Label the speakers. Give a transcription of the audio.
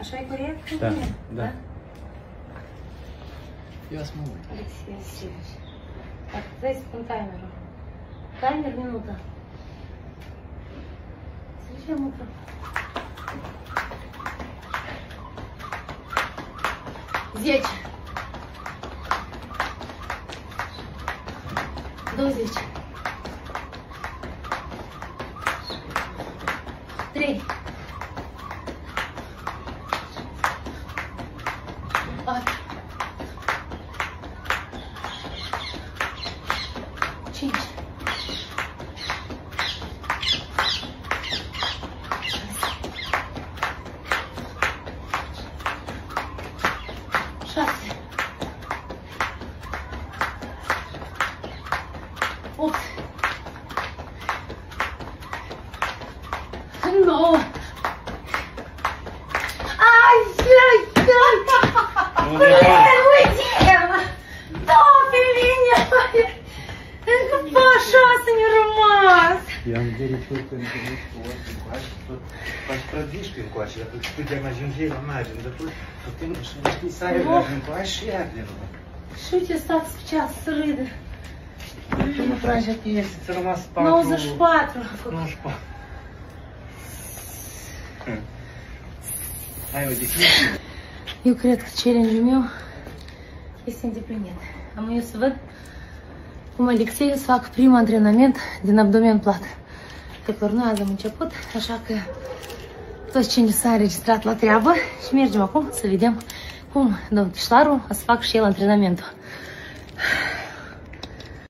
Speaker 1: Așa e corect?
Speaker 2: Da, da.
Speaker 3: Eu să mă uit.
Speaker 1: Alexei Vasilievich. Dacă trebuie să pun timerul. Timer minută. Înțelegem, mă, 10. 20. 3. 4. 5. 6. 8. 9. Ai, uite-mă! Două feline! Încă pe șase ne-a rămas!
Speaker 2: I-am dericiut pentru mișcă ochi încoace, tot faci prădișcă încoace, dar tu puteam ajunge la margine, dar tu putem să știi să ai încoace și iarde.
Speaker 1: Și uite, stați pe ceas să râdă.
Speaker 2: Tu nu tragi atenție, ți-a rămas 4...
Speaker 1: 94.
Speaker 2: 94. Hai o definiție.
Speaker 1: Eu cred că challenge-ul meu este îndeplinit. Am eu să văd cum Alexei să fac primul antrenament din abdomen plat. Că doar noi azi am început, așa că toți cine s-a înregistrat la treabă și mergem acum să vedem cum domnul Pișlaru o să facă și el antrenamentul.